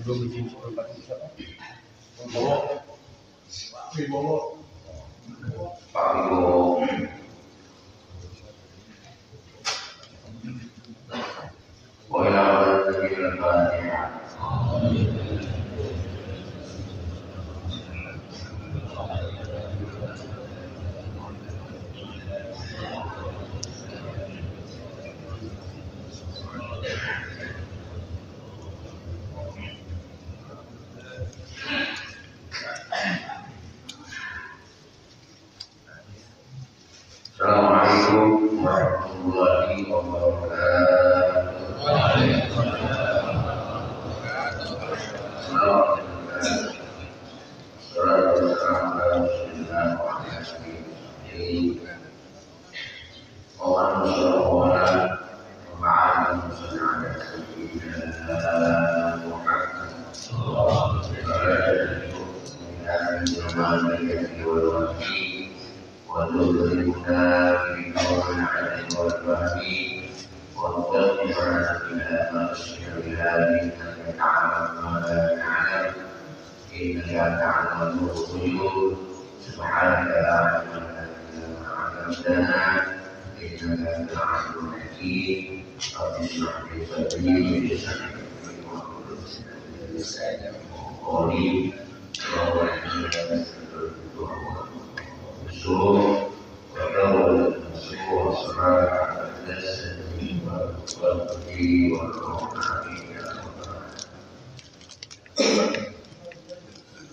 belum izin seperempat siapa? Bowo. Wibowo. Pak Wibowo.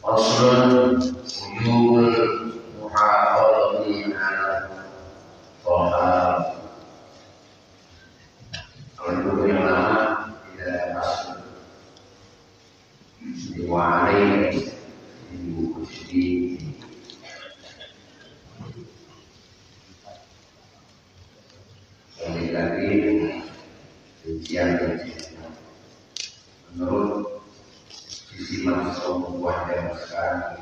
Assalamualaikum warahmatullahi menurut sisi mahasiswa perempuan yang sekarang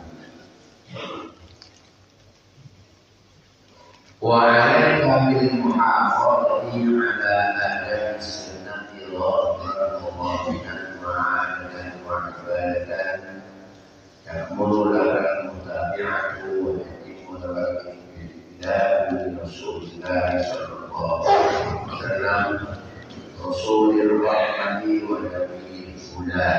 وعليك بالمحافظة على آداب السنة ظاهرا وباطنا وعادة وعبادة تكمل لك المتابعة ويتم لك الاتباع لرسول الله صلى الله عليه وسلم رسول الرحمة ونبي الهدى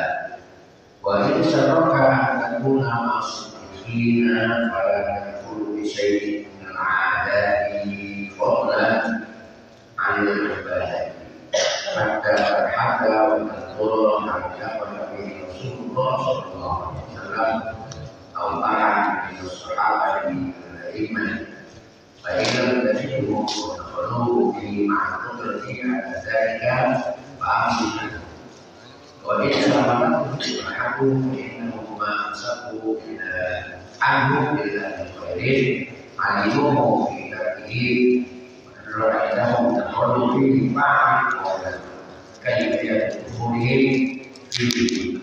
وإن سبق أن تكون مع الصديقين فلا تكفر بشيء العادات فضلا عن العبادات حتى تلحق وتنظر ما كفر به رسول الله صلى الله عليه وسلم أو طعن من الصحابة الأئمة فإن لم تجدهم ودخلوه به مع القدرة على ذلك فأمسك وإن سبقتهم فحكوا فإنهم ما أمسكوا عنه إلا بخير علموه في ذاته ورأيتهم تدخل فيه معا كيفية دخولهم فيه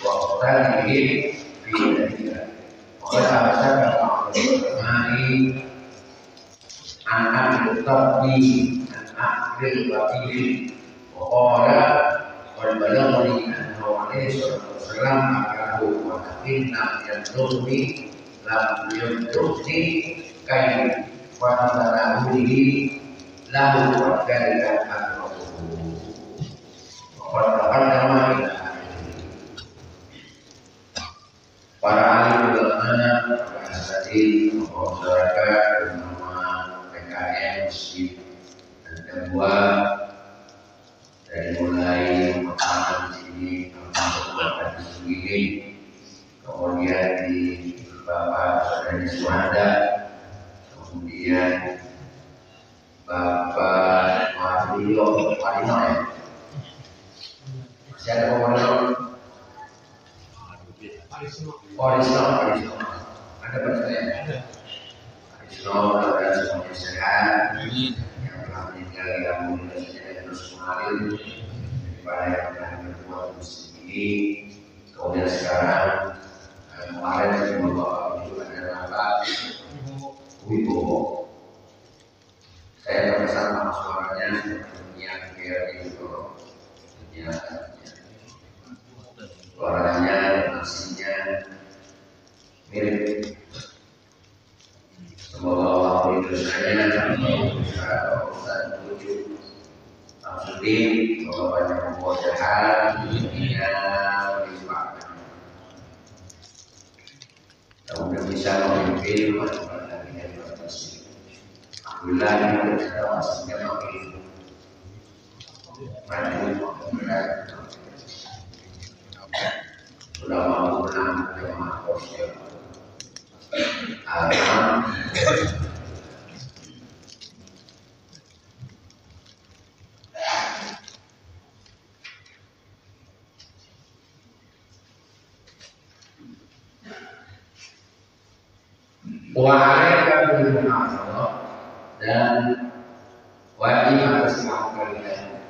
واقترانهم في ذلك وقد أمسك بعض العلماء عن أهل التربية عن أهل الباطل وقال قد بلغني أنه عليه الصلاة والسلام أكله ولكن لم يبلغني كيف فتناوله له وذلك أمره وقد تقدم إلى para ahli ulama, para asatidz, masyarakat, ulama, PKM, masjid, dan kedua dari mulai yang pertama di sini sampai di sini, kemudian di Bapak Saudari Suhada, kemudian Bapak Mardio, Marino ya, masih ada Bapak Marino? Arisno, ada berarti ya? Arisno, ada semuanya sehat, yang telah meninggal yang mulia sejahtera terus mengalir kepada yang telah berbuat musik ini, kemudian sekarang kemarin saya Bapak itu adalah Pak Wibowo. Saya terkesan sama suaranya seperti yang itu suaranya Semoga Allah melindungi saya dan Ustaz Buju Samsudin, semoga banyak kemudahan di dunia berlimpah. Kemudian bisa memimpin masyarakat yang berhasil. Alhamdulillah ini sudah masuknya makin maju sudah mau menang jemaah sosial. Wa'alaika bilmuhafadzah dan wajib atas kaum kalian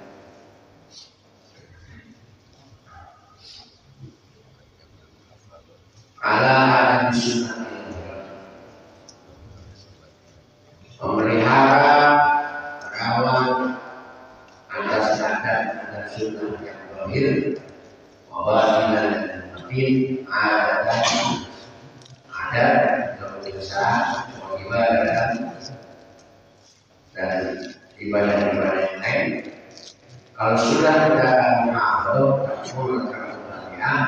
ala adam sunnah memelihara merawat atas adat dan sunnah yang lahir wabatinan dan batin adat kebiasaan ibadah dan ibadah-ibadah yang lain. Kalau sudah kita mengatur yang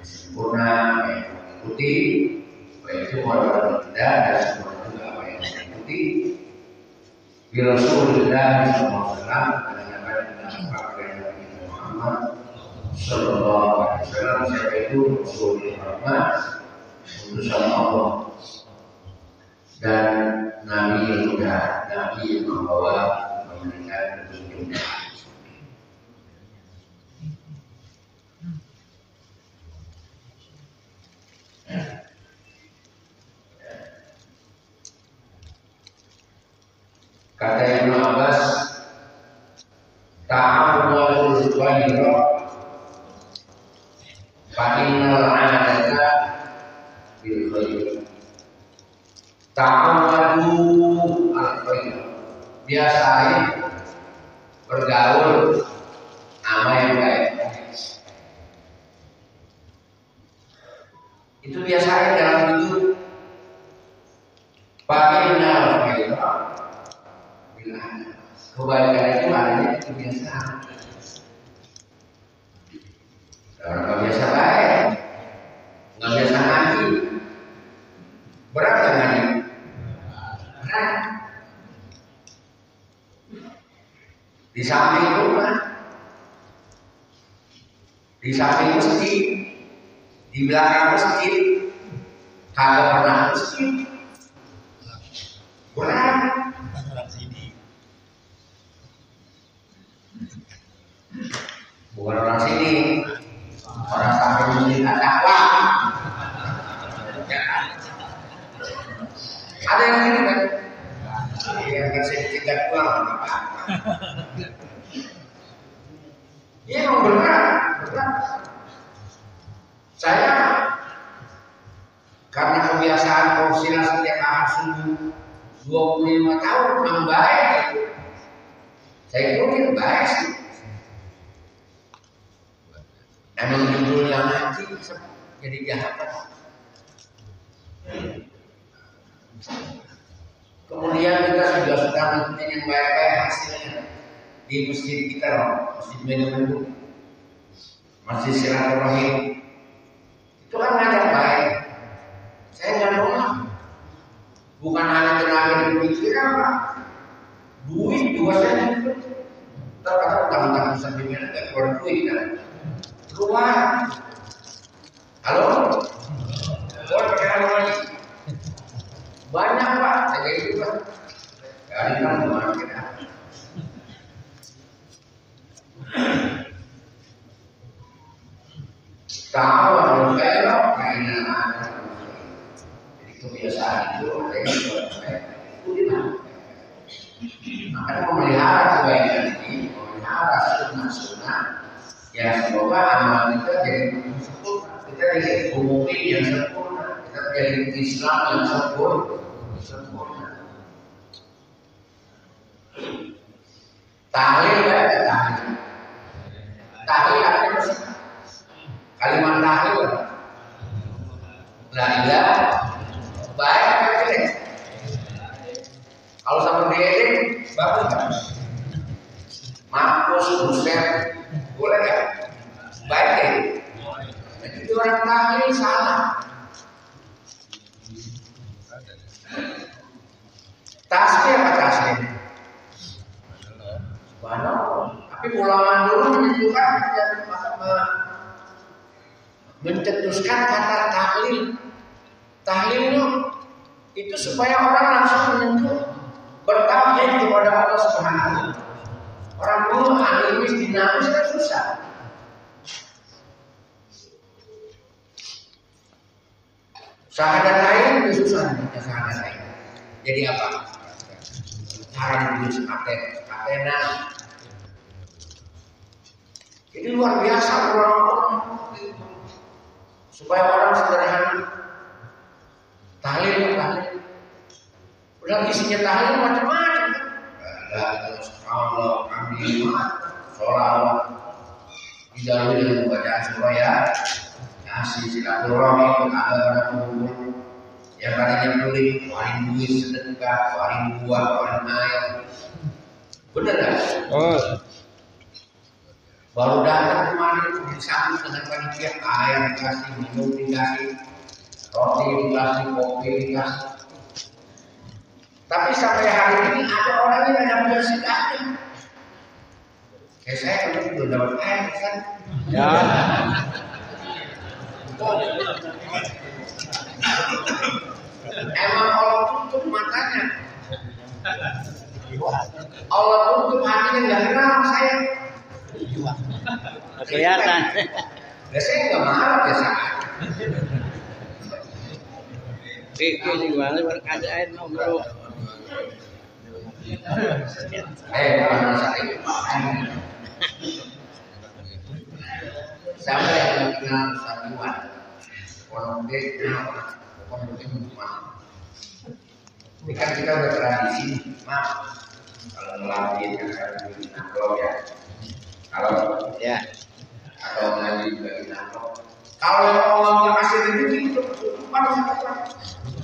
sempurna yang mengikuti, baik itu orang kita dan semua juga apa yang mengikuti. Bila Rasulullah SAW menanyakan kepada Nabi Muhammad Sallallahu Alaihi Wasallam, siapa itu Rasulullah, utusan Allah dan Nabi yang muda, Nabi yang membawa memberikan petunjuk. Kata Ibnu Abbas, ta'awwadul khayra fa innal 'adata bil khair. Ta'awwadu al-khair. Biasain bergaul sama yang baik. Itu biasain dalam hidup. Fa innal khaira kebaikan itu adanya kebiasaan. Kalau nggak biasa baik, nggak biasa ngaji, berat kan ngaji? Berat. Di samping rumah, di samping masjid, di belakang masjid, kagak pernah masjid, berat. Bukan orang sini, orang sampai masjid dakwah. Ada yang ini kan? Yang sedikit dakwah, apa? Ini memang berat. Saya karena kebiasaan profesional setiap ahad subuh 25 tahun memang baik. Saya mungkin baik sih. Emang judulnya ngaji jadi jahat. Kemudian kita sudah ngikutin yang baik-baik hasilnya di masjid kita, masjid Medan, masjid Silaturahim. Itu kan ngajar baik. Saya nggak nolak. Bukan hanya tenaga dan pikiran, Pak. Duit juga saya itu. Terkadang utang-utang sampingnya nggak keluar duit kan. Keluar. Halo? Keluar pakai halo lagi. Banyak Pak, saya itu Pak. Kali kan kemana kita? Tahu kalau kayaknya ada. Jadi kebiasaan itu ada yang itu dimana? Makanya memelihara kebaikan ini, memelihara sunnah-sunnah. Ya semoga amal kita jadi sempurna, kita jadi umumi yang sempurna, kita jadi Islam yang sempurna. Tahlil ada tahlil. Tahlil artinya sih kalimat tahlil. La ilaha baik apa jelek? mencetuskan kata tahlil. Tahlil itu supaya orang langsung menyentuh bertauhid kepada Allah Subhanahu. Orang dulu animis dinamis kan susah. Syahadat itu susah nih, syahadat. Jadi apa? Cara menulis Athena. Jadi luar biasa orang-orang supaya orang sederhana. Tahlil. Udah isinya tahlil macam-macam. Allah kami sholawat. Tidak dengan bacaan surah ya. Kasih silaturahmi ada orang yang tadinya beli warin duit sedekah, warin buah, warin air. Bener kan? Oh. Baru datang kemarin disambut dengan panitia, air dikasih, minum dikasih, roti dikasih, kopi dikasih. Tapi sampai hari ini ada orang yang tidak dapat sedekah. Kayak saya kan belum dapat air kan? Ya. Emang Allah tutup matanya. Allah tutup hatinya, nggak kenal saya. Kelihatan. Ya saya nggak marah biasa. Itu gimana berkeadaan nomor. Mana saya? Siapa yang kenal satuan? Orang ini kan kita udah tradisi, maaf kalau ngelatih kan di naklok ya, kalau ya atau ngaji juga di naklok. Kalau yang Allah ngasih rezeki itu pada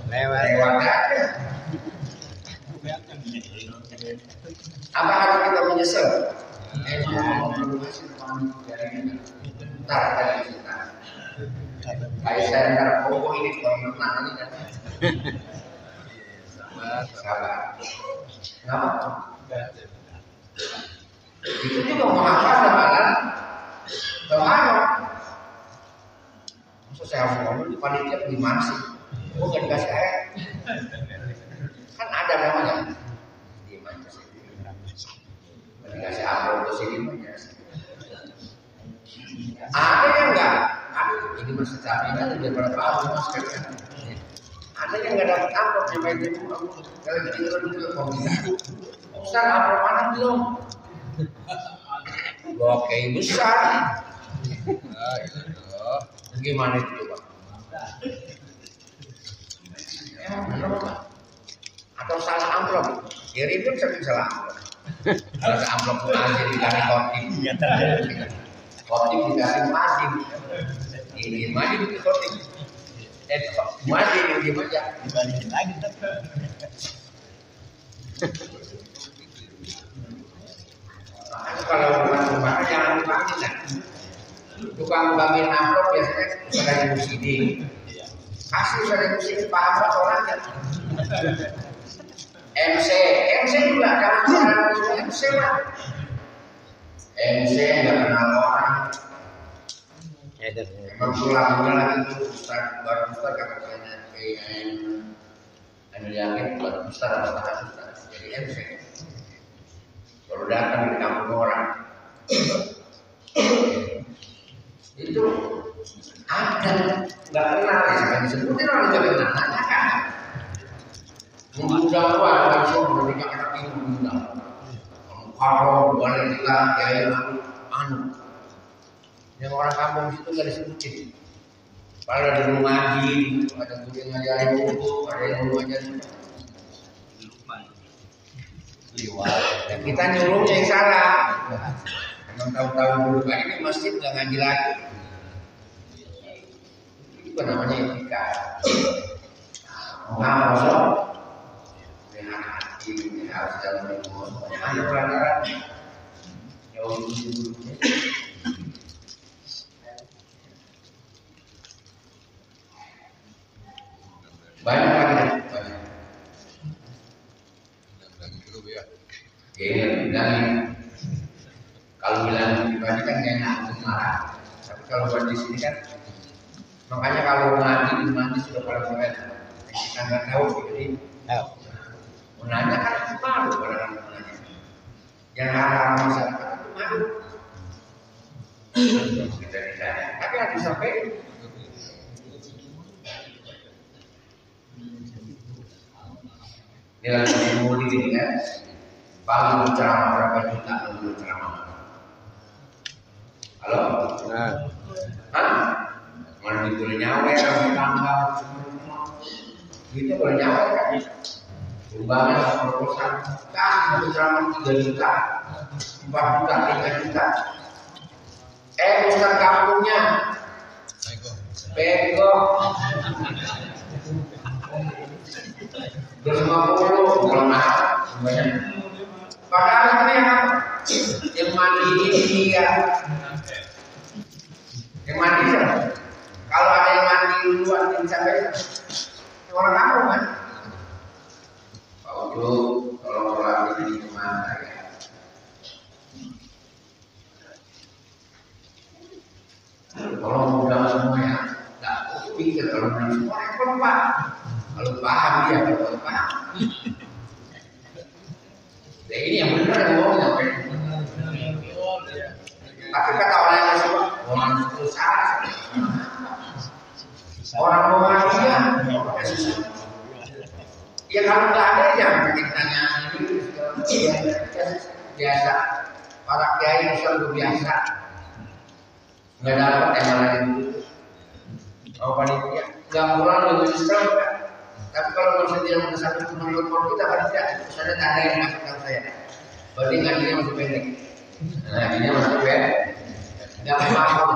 lewat aja. Apa harus kita menyesal? Ntar tadi kita. Kayak saya ntar pokok ini komitmen ini kan. Sabar. Kenapa? Itu juga menghafal amalan. Bagaimana? Maksud saya harus ngomong di panitia gimana sih? Gue nggak dikasih air. Kan ada namanya. Gimana sih? Dikasih amplop ke sini banyak. Ada yang enggak? Ada. Ini masih capek kan daripada baru mas kan. Ada yang enggak dapat amplop sampai itu. Kalau gitu dulu komunikasi. Ustaz amplop mana belum? Oke besar. Gimana itu coba? Atau salah amplop? Ya ribut sering salah amplop. Kalau amplop aja dikasih kotim. Kotim dikasih masing. Ini masing di kotim. Masing yang gimana? Dibalikin lagi. Kalau rumah jangan dipanggil lah. Tukang bagian amplop biasanya sudah di sini. Kasih sudah di sini paham orangnya. MC juga jangan MC lah. MC nggak kenal orang. Emang pulang lagi tuh baru Ustaz kata saya anu yakin baru Ustaz. Jadi MC. Baru datang di kampung orang. Itu ada nggak kenal ya sekarang disebutin orang nggak kenal kan mengundang gua langsung mereka anak ini mengundang kalau boleh kita ya anu yang orang kampung situ nggak disebutin kalau ada yang ngaji ada yang ngajarin buku ada yang ngajarin liwat dan kita nyuruhnya yang salah emang tahu-tahu dulu kan ini masjid nggak ngaji lagi. Itu namanya etika. Nah, masuk. Dengan hati harus dalam ilmu. Mana pelanggaran? Jauh dulu. Banyak lagi banyak. Dan kalau bilang pribadi kan enak untuk marah. Tapi kalau buat di sini kan Makanya kalau mandi sudah paling keren. Kita nggak tahu, jadi menanya kan malu pada menanya. Yang hal-hal masyarakat itu malu. Kita ditanya, tapi harus sampai. Ini lagi mudik ini kan, paling ceramah berapa juta dulu ceramah. Halo? Hah? Mana boleh nyawer, tanggal, itu boleh nyawer kan? Sumbangan proposal, satu ceramah 3 juta, 4 juta, 3 juta. Ustaz kampungnya, bego. 250 kalau mahal semuanya. Padahal itu yang mandi ini dia. Yang mandi siapa? Kalau ada yang mandi duluan yang sampai orang kampung kan? Pak Ujo, tolong keluar ini kemana ya? Tolong udah semua ya. Tak pikir kalau nanti semua yang Pak. Kalau paham dia, kalau paham. Nah, ini yang benar yang ngomongnya. Tapi kata orang yang semua, orang itu salah. Orang Muhammadiyah, ya kalau nggak ada jangan tanya ini biasa. Para kiai selalu biasa, nggak dapat yang lain itu. Kalau panitia nggak kurang lebih Islam. Tapi kalau misalnya yang satu cuma telepon kita kan tidak, misalnya tak ada yang ngasih tahu saya. Berarti ngajinya masih pendek. Nah, ngajinya masih pendek. Nggak paham.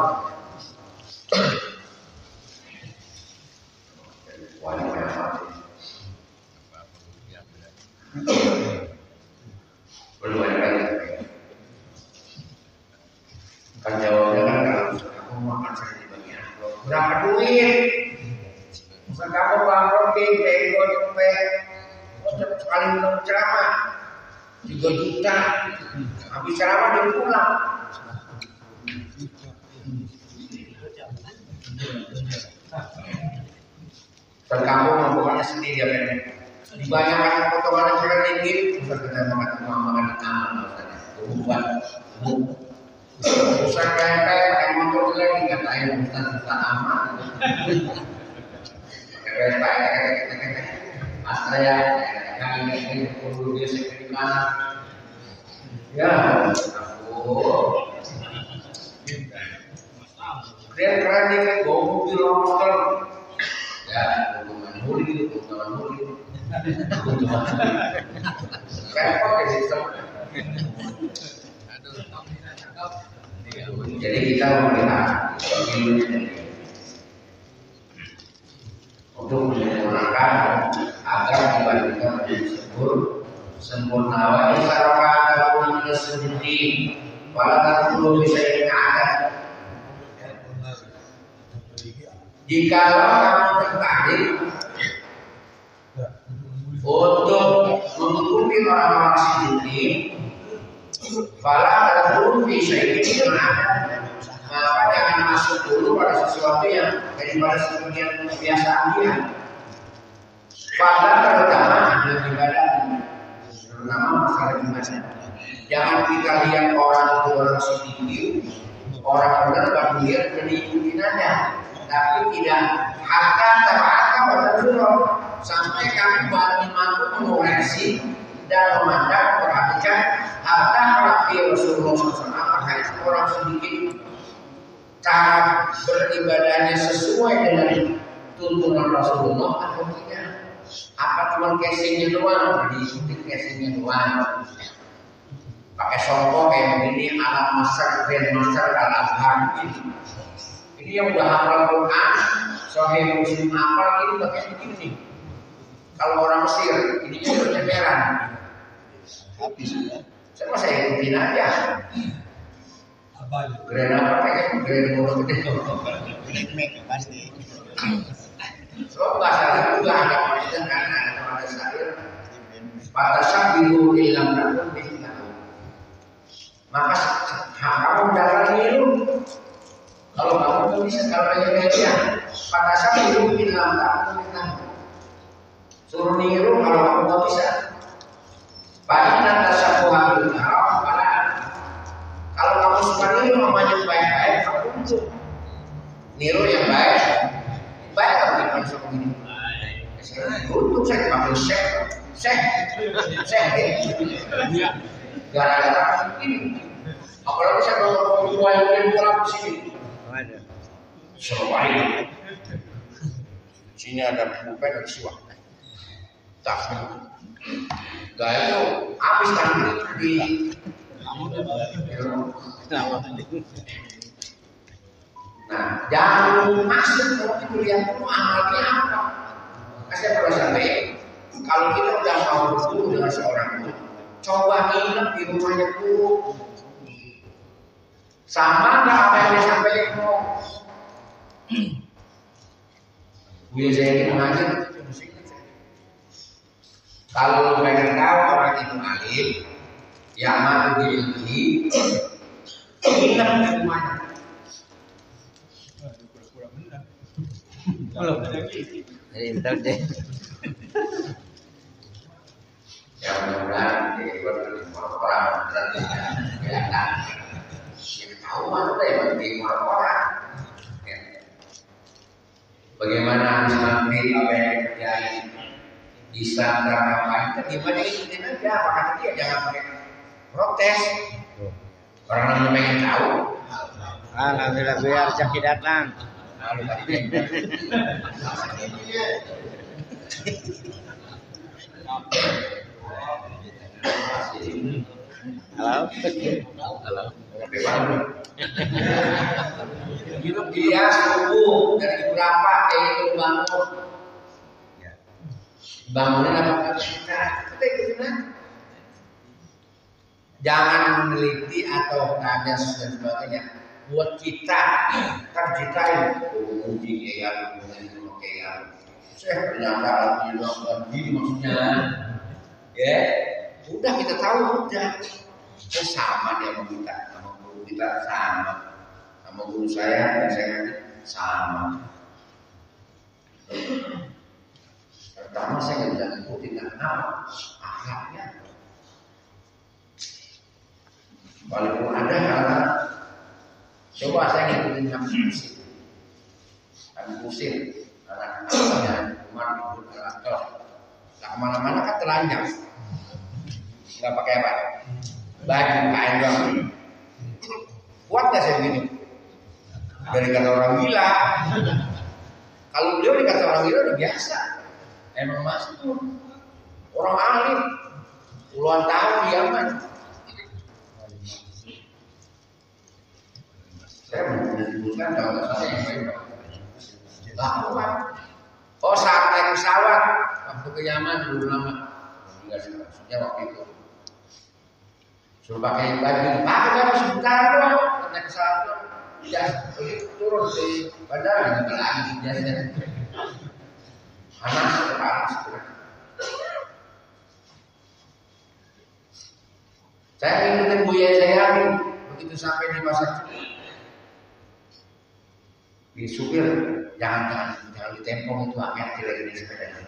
Belum ada kali. Kan jawabnya kan kalau kamu makan saya di bagian. Berapa duit? Misal kamu bang roti, bego, cepet, sekali minum ceramah 3 juta, habis ceramah dia pulang. Dan kamu pokoknya sendiri ya kan? Di banyak potongan keren dikit, misal kita makan buat usaha kayak pakai motor lagi nggak lain kita aman. Saya yang ini perlu dia seperti mana? Ya, aku. Keren nih kan, bawa mobil roster. Ya, keuntungan muli. Kayak pakai sistem. Jadi kita melihat untuk menyempurnakan agar ibadah kita menjadi sempurna. Wa isaraka ataupun sendiri, wala perlu bisa ingat. Jika kamu tertarik untuk mengikuti orang-orang sedikit, wala perlu bisa ingat. Maka jangan masuk dulu pada sesuatu yang daripada sebagian kebiasaan dia. Pada terutama ibadah, terutama masalah ibadah. Jangan kita lihat orang itu orang sedikit, orang benar baru lihat dan diikutin aja. Tapi tidak hatta terasa pada dulu sampai kami baru mampu mengoreksi dan memandang perhatikan hatta melakukan Rasulullah SAW. Apakah itu orang sedikit cara beribadahnya sesuai dengan tuntunan Rasulullah atau tidak? Apa cuma casingnya doang? Diikuti casingnya doang. Pakai songkok kayak begini, alat master, grandmaster, al-azhar gitu. Ini yang udah hafal Quran, Sahih Muslim hafal ini pakai begini. Kalau orang Mesir, ini juga ceperan. Habis ya. Saya ikutin aja. Grand apa pakai grand motor gede. Make pasti. So bahasa juga ada macam karena ada syair. Batasan biru hilang dan hilang. Maka kamu jalan itu. Kalau kamu bisa kalau banyak media, pada saat itu bilang tak suruh niru kalau kamu nggak bisa. Baik nanti satu hari kalau kamu suka niru namanya baik-baik, kamu untuk niru yang baik. Baik kamu gimana sama ini? Untuk saya pakai gara-gara ini. Apalagi saya kalau dua yang pulang ke sini. Selain sini ada pulpen dan siwak. Tak. Gak itu habis tadi di. Nah, jangan masuk kalau kuliah itu amalnya apa? Saya pernah sampai kalau kita udah mau bertemu dengan seorang itu, coba nginep di rumahnya dulu. Sama nggak apa yang disampaikan? Buya saya ini mengajar. Kalau lo pengen tahu orang itu alim, ya mau diilmi, nginep di rumahnya. Inter deh. Ya mudah-mudahan orang berarti kelihatan. Tahu mana deh bagi orang. Bagaimana harus mengambil apa yang terjadi bisa terangkan? Gimana ikutin aja, makanya dia jangan pakai protes. Orang yang pengen tahu. Alhamdulillah biar rezeki datang. Lalu tadi Halo. Dia subuh dari berapa itu bangun. Bangunin apa kita ikutin. Jangan meneliti atau tanya dan sebagainya. Buat kita kan kita uji kayak saya ternyata lagi maksudnya ya udah kita tahu udah sama dia sama kita sama guru kita sama guru saya dan saya sama. Pertama saya nggak bisa ngikutin karena akhlaknya walaupun ada hal coba saya ngikutin Habib Husin anak-anaknya Umar bin Khattab. Nah kemana-mana kan telanjang, nggak pakai apa, baju kain doang. Kuat nggak saya begini? Dari kata orang gila. Kalau beliau dikata orang gila udah biasa, emang masuk orang alim, puluhan tahun di Yaman. Saya menyebutkan kalau saya yang baik. Lakukan. Oh saat naik pesawat waktu ke Yaman dulu lama, enggak maksudnya waktu itu suruh pakai baju, pakai sebentar doang, naik pesawat doang, ya turun di bandara juga lagi biasanya. Panas. Saya ngikutin Buya saya begitu sampai di pasar di supir jangan ditempong itu hati-hati lagi di sepeda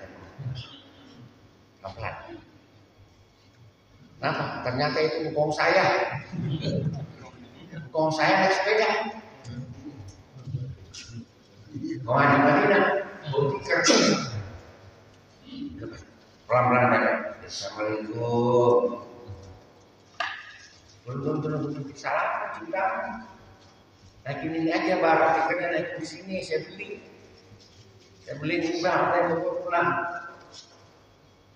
pelan-pelan. Kenapa? Ternyata itu bokong saya naik sepeda. Mau di Madinah, buktikan. Pelan-pelan aja. Assalamualaikum. Belum salah cinta. Naik ini aja barang tiketnya naik di sini saya beli murah saya mau pulang.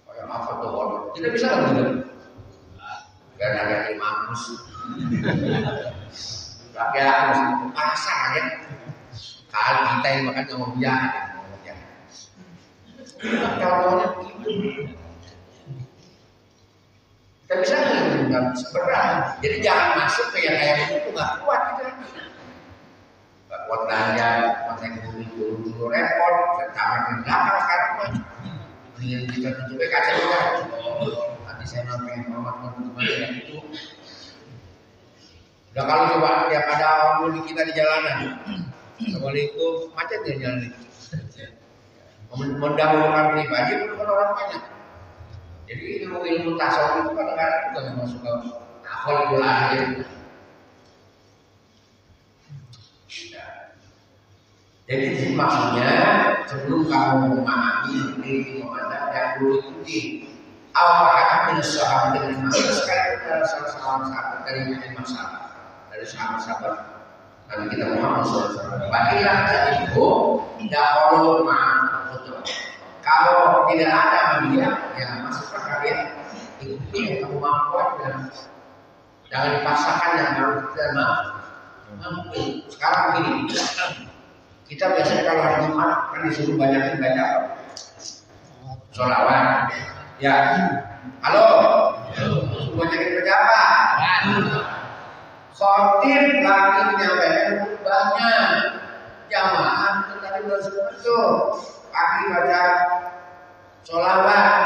Kayak apa tuh orang? Tidak bisa kan? Gak ada mampus. Tapi harus ke pasar ya. Kalau kita yang makan yang mau jahat, kalau itu kita bisa nggak bisa berat. Jadi jangan masuk ke yang kayak itu nggak kuat kita. Nggak kuat belanja, pakai dulu repot, kamar ke belakang sekarang kan. Mendingan kita tutupnya kaca juga. Nanti saya pengen hormat teman-teman yang itu. Udah kalau coba tiap ada orang kita di jalanan. Assalamualaikum, macet ya jalan itu. mendahulukan pribadi bukan orang banyak. Jadi ilmu tasawuf itu kadang-kadang juga masuk ke akhlakul akhir. Jadi maksudnya sebelum kamu memahami diri memandang yang dulu ikuti awal min sahabat dengan maksud sekali dari sahabat dari masalah dari sahabat Nabi kita Muhammad SAW. Bagilah itu tidak perlu maaf. Kalau tidak ada media, ya masuklah kalian ikuti yang kamu mampu dan jangan dipaksakan yang baru kita mampu. Sekarang begini, kita biasanya kalau hari Jumat kan disuruh banyakin baca sholawat. Ya, halo, disuruh banyakin baca apa? Khotib lagi menyampaikan khutbahnya, jamaah tetapi belum betul. Pagi baca sholawat,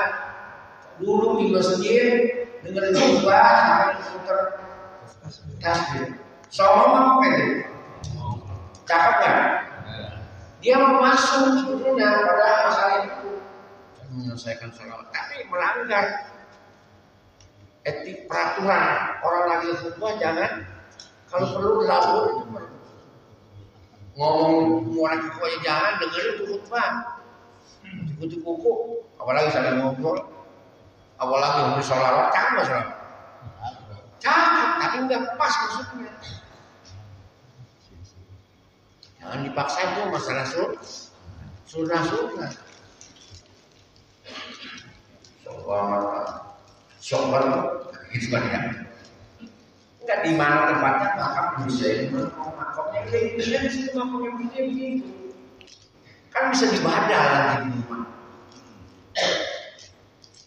dulu di masjid dengerin khutbah sampai putar tasbih. Sholawat apa itu? Cakep kan? Dia mau masuk sebetulnya pada masalah itu menyelesaikan sholawat, tapi melanggar etik peraturan. Orang lagi khutbah jangan kalau perlu dilapor itu ngomong orang khutbahnya jangan dengerin itu khutbah. Ikuti buku, apalagi saling ngobrol, apalagi ngomong sholawat, cakep nggak sholawat? Cakep, tapi nggak pas maksudnya. Jangan dipaksa itu masalah sunnah. Sobat, gitu kan ya. Enggak di mana tempatnya makam bisa makamnya begini, di situ makamnya begini. Kan bisa dibaca nanti di rumah.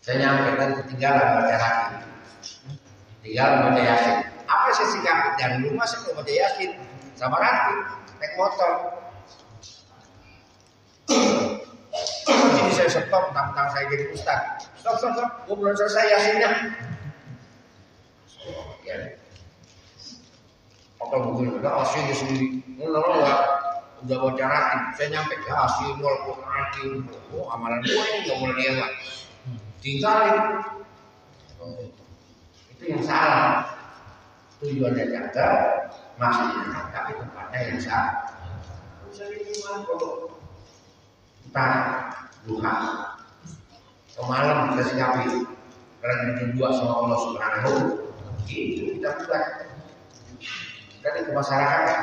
Saya nyampe dan ketinggalan baca lagi. Tinggal baca Yasin. Apa saya sikapi dari rumah saya mau baca Yasin sama nanti naik motor. Jadi saya stop tentang saya jadi ustaz. Stop. Gue belum selesai Yasinnya. Ya. Atau mungkin udah Yasin sendiri. Udah baca ratib. Saya nyampe ke Yasin walaupun ratib. Oh amalan gue ini nggak boleh lewat. Tinggalin. Itu yang salah. Tujuannya jaga, maksudnya tapi tempatnya yang salah. Misalnya gimana kalau entah duha semalam kita sikapi karena berdua sama Allah Subhanahu itu kita buat. Kita itu masyarakat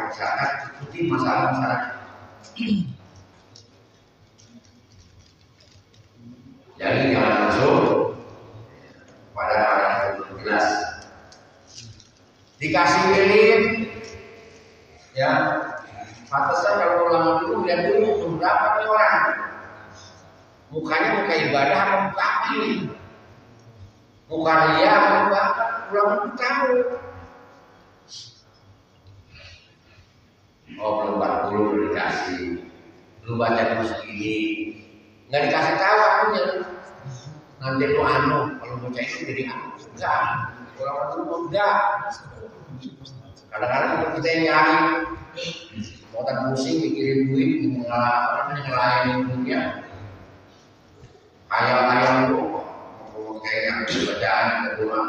ikuti masalah masyarakat. Jadi jangan masuk pada paragraf yang jelas. Dikasih pilih, ya. Pantesan kalau ulama dulu lihat dulu berapa nih orang, mukanya muka ibadah apa muka apa ini, muka ria apa muka apa, ulama itu tahu. Oh belum 40 dikasih, belum baca terus segini, nggak dikasih tahu akunya. Nanti lu kalau baca itu jadi enggak, ulama dulu enggak. Kadang-kadang kita yang nyari mau tak pusing mikirin duit, ngelayanin dunia, ayam lu mau kayak bacaan kedua.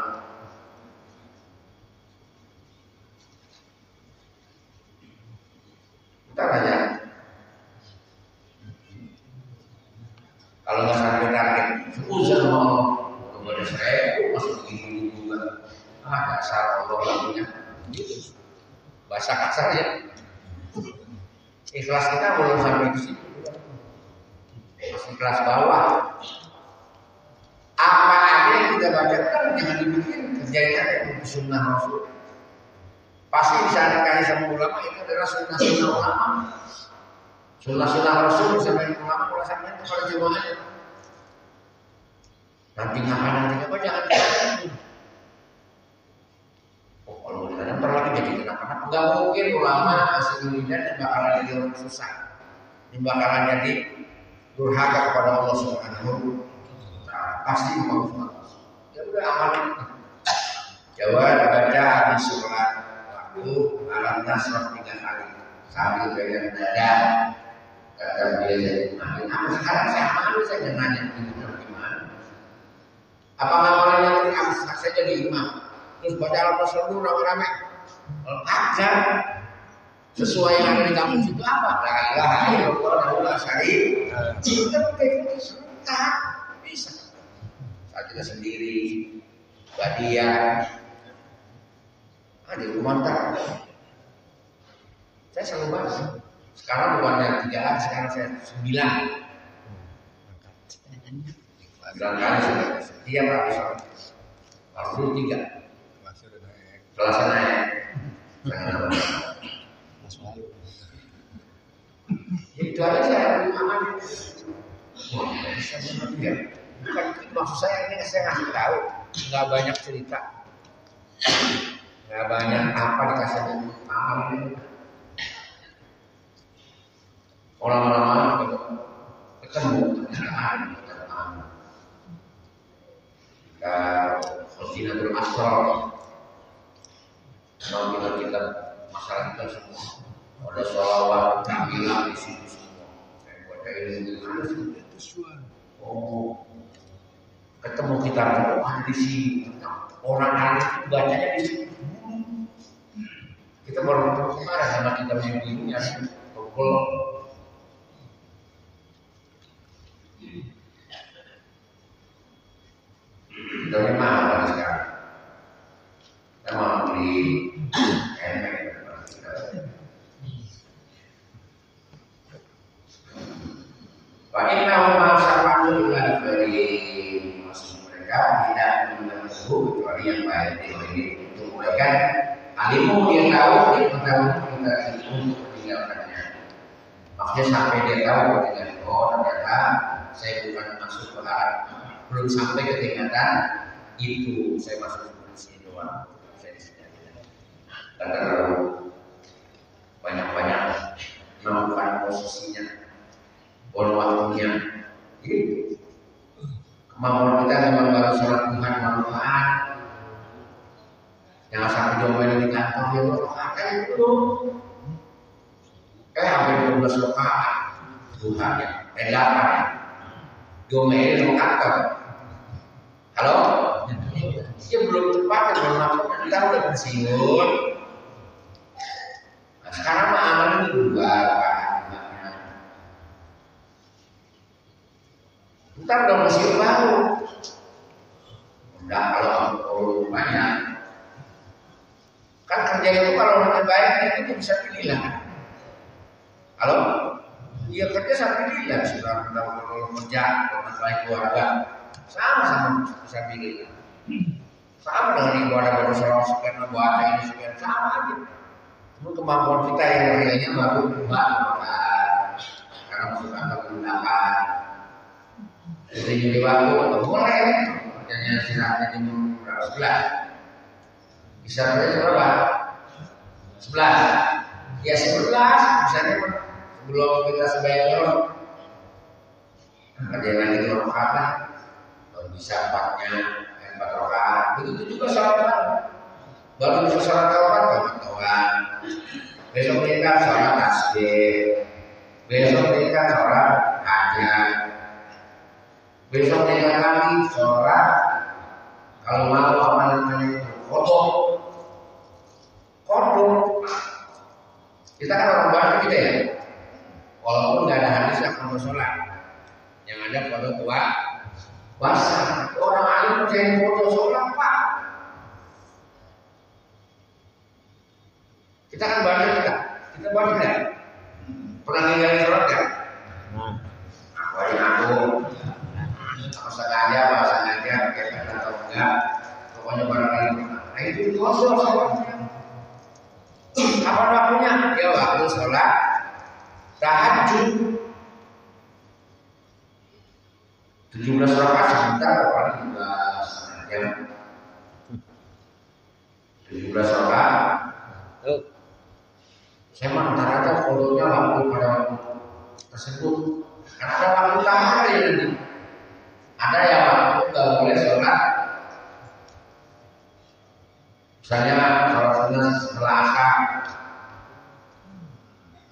Kita aja kalau nggak sampai target, susah mau kepada saya masih begini juga. Dasar Allah lagunya gitu. Bahasa kasar ya. Ikhlas kita belum sampai ke situ. Masih kelas bawah. Apa aja yang kita baca kan jangan dibikin kerjain aja itu sunnah Rasul. Pasti bisa dikali sama ulama itu adalah sunnah ulama. Sunnah Rasul sampai ulama kalau sampai itu kalau jemaahnya. Nanti apa jangan dibikin. Kalau misalnya terlalu jadi kenapa-napa, nggak mungkin ulama asli dan bakalan jadi orang susah, bakalan jadi durhaka kepada Allah Subhanahu. Pasti mau. Ya udah amalin. Jawab baca habis sholat waktu alam nasrah 3 kali sambil pegang dada. kata dia jadi imam. Nah, sekarang saya malu saya nanya gimana. Apa ngamalannya ini saya jadi imam? Terus baca al-Qur'an dulu rame-rame. Ajar sesuai yang ada di kampus itu apa? La ilaha illallah wa la syarika. Kita begitu serentak bisa. Saat kita sendiri, badian, di rumah tak. Saya selalu bahas. Sekarang bukannya 3 lagi, sekarang saya 9. 9 kali sudah. Dia berapa soal? Baru 3. Kelasnya naik. Itu aja saya aman. Bisa juga. Bukan maksud saya ini saya ngasih tahu, nggak banyak cerita, nggak banyak apa dikasih paham. Orang-orang ketemu Khazinatul Asrar, kalau kita masalah kita semua ada sholawat kamilah di situ semua. Saya baca ini ketemu kita di sini. Orang alim itu bacanya di sini. Kita baru ketemu kemarin sama kita minggu ini ya, pukul dari mana sekarang? Kita mau beli emek. Pak Inna Masalah dari mereka tidak mengganggu kecuali yang baik ini untuk mereka alimu dia tahu dia mengetahui kita itu untuk meninggalkannya. Maksudnya sampai dia tahu ketika ternyata saya bukan masuk ke arah belum sampai ke tingkatan itu saya masuk ke sini doang saya di sini aja dan terlalu banyak melakukan posisinya waktunya gitu. Kemampuan kita memang baru sholat Tuhan manfaat. Jangan sampai diomelin di kantor dia rakaat itu. Hampir 12 rakaat Tuhan ya. 8 diomelin di kantor. Halo? Dia belum cepat ya belum masuk. Kita udah pensiun. Nah, sekarang mah aman ini 2 rakaat. Ntar udah pensiun baru. Udah kalau banyak. Kan kerja itu kalau orangnya baik itu bisa pilih lah. Halo? Dia kerja sampai pilih sudah kalau kerja orang baik keluarga sama bisa pilih. Sama dengan ibu ada baru salah sekian buat ini sekian sama aja. Cuma kemampuan kita yang realnya baru karena masuk kantor menggunakan. Jadi waktu boleh kerjanya istirahatnya jam berapa? 11. Bisa berapa? 11. Ya 11 misalnya sebelum kita sebaiknya kerja lagi 2 rakaat baru bisa 4 rakaat. Begitu juga sholat baru bisa sholat kawan. Besok kita sholat tasbih. Besok kita sholat hajat. Besok kita lagi sholat kalau mau apa namanya kodok. Kita kan orang barat kita ya. Walaupun nggak ada hadis yang kalau sholat, yang ada kodok puasa. Orang alim percaya kodok sholat pak. Kita kan barat kita barat ya. Pernah ninggalin sholat ya? Aku sengaja kayak atau enggak pokoknya barangkali nah itu kosong sholatnya apa waktunya ya waktu sholat tahajud 17 rakaat sebentar paling juga setengah jam 17 rakaat saya mah rata-rata fotonya waktu pada waktu tersebut karena ada waktu tahajud ya nanti. Ada yang waktu nggak boleh sholat, misalnya sholat sunnah setelah asar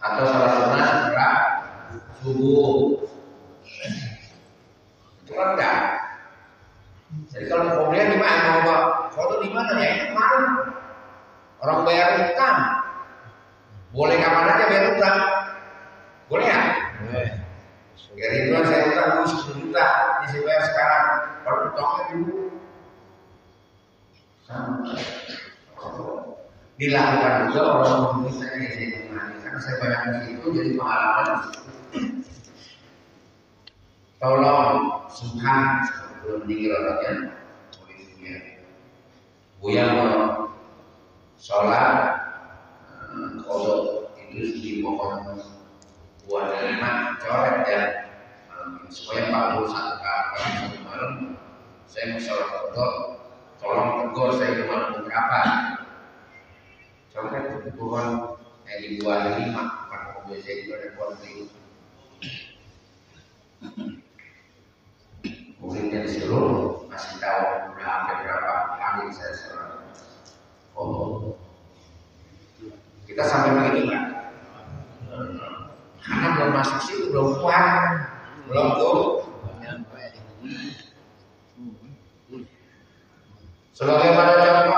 atau sholat sunnah setelah Jadi kalau kemudian gimana? Mau foto di mana ya? Itu malu. Orang bayar utang. Boleh kapan aja bayar utang? Boleh ya? Boleh. Ya itu saya utang dulu 10 juta, ini saya bayar sekarang. Kalau utangnya dulu sama. Dilakukan juga orang meminta izin karena saya banyak di situ jadi pengalaman. Tolong sungkan sebelum meninggal orangnya polisinya. Buya mau sholat kodok itu di pohon buah delima coret ya. Supaya 41 kali malam saya mau sholat kodok, tolong tegur saya cuma beberapa. Coret di pohon di buah delima karena mobil saya itu ada pohon itu. Muridnya disuruh masih tahu udah hampir berapa kali saya sholat. Oh, kita sampai begini kan? Karena belum masuk situ, belum kuat, belum tuh. Sebagaimana contoh,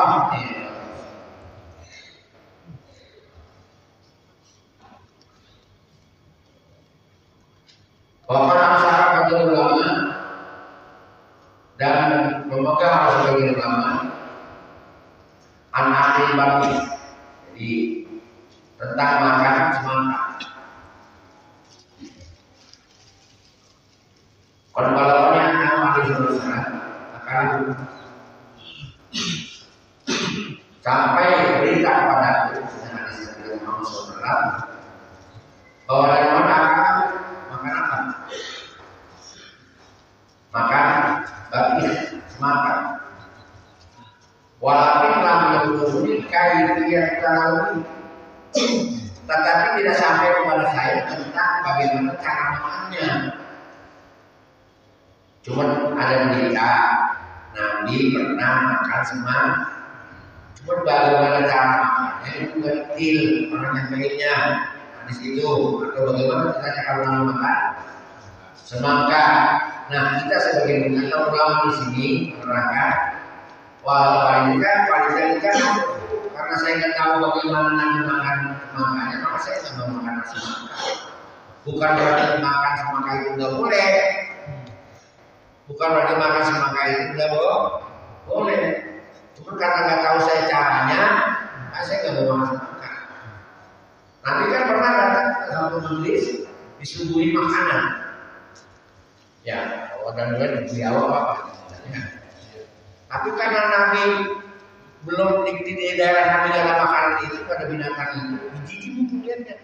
bahkan masyarakat bagi ulama dan pemegang sebagai ulama anak bagi jadi tentang makanan semangka. Kalau balapnya nama di sana akan sampai berita pada Muhammad SAW bahwa dari mana makan apa? Makan bagi semangka. Walaupun yang berhubungi kayak tahu, tetapi tidak sampai kepada saya tentang bagaimana cara makannya. Cuma ada berita Nabi pernah makan semangka. Cuma bagaimana cara makannya itu detail orang yang baiknya di situ atau bagaimana kita cara makan semangka. Nah kita sebagai ulama di sini menerangkan wah ini kan karena saya nggak tahu bagaimana Nabi makan semangkanya, maka saya nggak mau makan semangka. Bukan berarti makan semangka itu nggak boleh. Bukan berarti makan semangka itu nggak boleh. Cuma karena nggak tahu saya caranya, saya nggak mau makan semangka. Nabi kan pernah datang ke satu majelis disuguhi makanan. Ya, dan beliau apa? Tapi karena Nabi belum di daerah Nabi dalam makanan itu pada binatang itu, dijijik kemudiannya.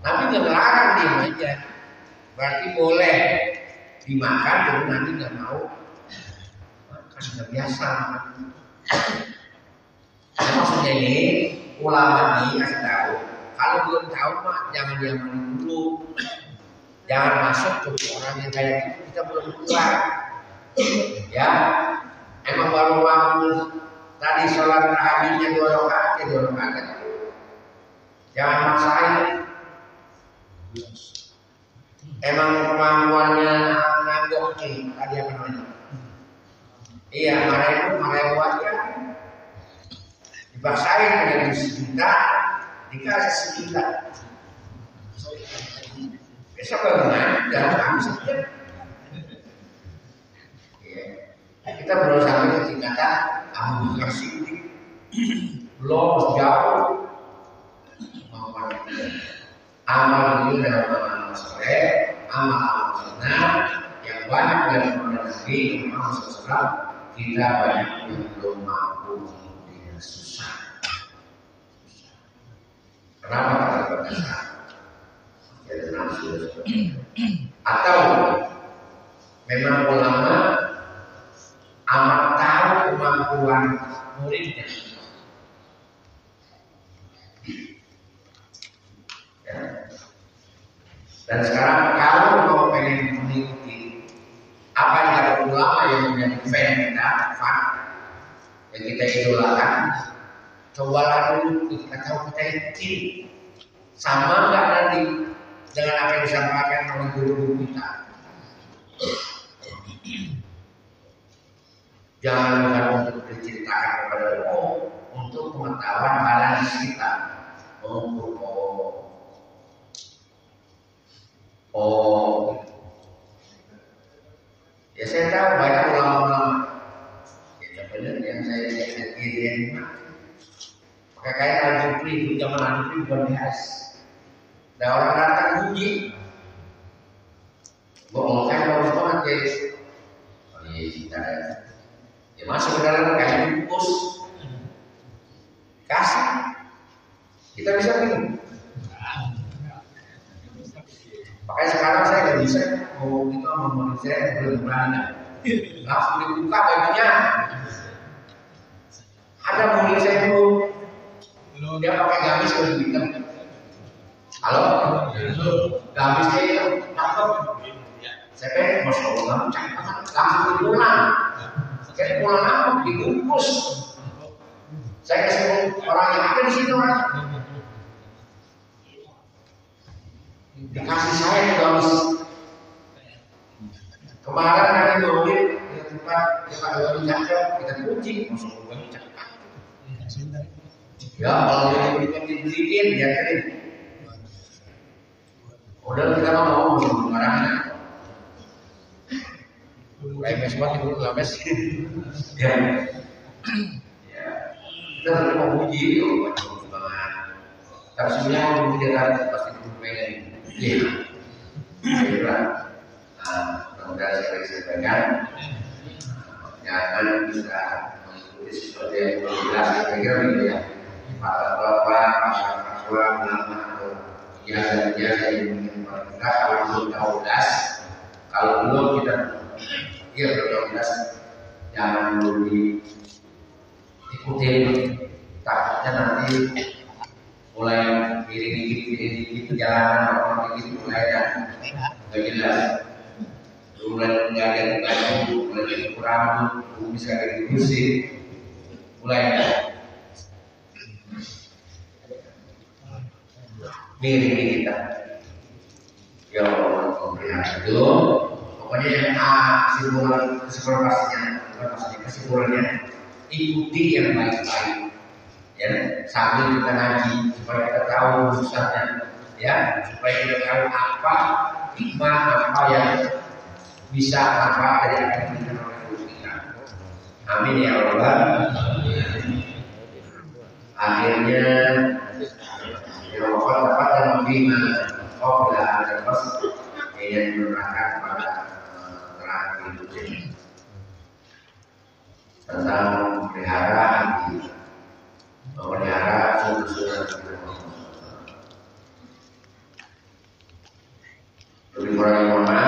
Nabi nggak melarang dia aja, berarti boleh dimakan, tapi Nabi nggak mau makan, nggak biasa makan. Nah, maksudnya ini ulama ini kasih tahu, kalau belum tahu mah jangan diamani dulu, jangan masuk ke orang yang kayak gitu, kita belum keluar, ya. Emang baru waktu tadi sholat tahajudnya 2 rakaat ya 2 rakaat. Jangan maksain. Emang kemampuannya nganggok nih tadi apa namanya? Iya, marah buat ya. Dipaksain dengan sejuta, dikasih sejuta. Besok bagaimana? Jangan habis saja. Kita belum sampai ke tingkatan Abu Bakar Siddiq, belum jauh. Amal itu dalam amal soleh, amal sunnah yang banyak dari Nabi Muhammad SAW, kita banyak yang belum mampu dengan susah. Kenapa kata berdasar? Jadi nafsu atau memang ulama amat tahu kemampuan muridnya. Ya. Dan sekarang kalau mau pengen mengikuti apa yang ada ulama yang menjadi fan kita, yang kita idolakan, cobalah dulu kita tahu kita yakin sama nggak nanti dengan apa yang disampaikan oleh guru-guru kita. Jangan bukan untuk diceritakan kepada umum, untuk pengetahuan balance kita. Ya saya tahu banyak ulama-ulama. Ya benar yang saya lihat ini. Pakai kayak Al-Jufri, itu zaman Al-Jufri bukan bias. Nah orang datang uji, bohong kan bagus banget guys. Oh iya kita ya masuk ke dalam kayak bungkus, kasih, kita bisa minum. Makanya sekarang saya nggak bisa mau itu mau saya belum berani. Langsung dibuka bajunya. Ada murid saya dulu, dia pakai gamis kalau hitam. Halo, gamisnya itu cakep. Saya pengen masuk Allah cakep, langsung pulang. Saya pulang apa? Dibungkus. Saya kasih orang yang ada di sini orang. Dikasih saya ke gamis. Kemarin ada mobil di tempat gamis cakep, kita kunci masuk gamis cakep. Ya kalau itu dibeliin ya kan. Udah kita mau barangnya. MS buat itu MS. Ya. Ya. Kita harus mau uji banget. Tapi sebenarnya mau uji kan pasti pengen. Iya. Baiklah. Mudah saya sampaikan. Jangan bisa mengikuti sesuatu yang jelas. Saya kira gitu ya. Para bapak, masyarakat ulama, biasa-biasa yang ingin kita kalau belum tahu das, kalau belum kita belum das, jangan dulu diikutin, takutnya nanti mulai dikit jalanan orang dikit mulai dan nggak jelas, mulai nggak ada baju, mulai kurang, bisa ada musik, mulai diri kita. Ya Allah, itu pokoknya yang kesimpulannya ikuti yang baik-baik. Ya, sambil kita ngaji supaya kita tahu susahnya, ya, supaya kita tahu apa hikmah, apa yang bisa apa dari akan diberikan oleh Guru kita. Amin ya Allah. Akhirnya yang dapat dalam bima Allah ada pas yang menerangkan pada terang hidup ini tentang memelihara hati, memelihara sungguh-sungguh. Lebih kurang mohon maaf.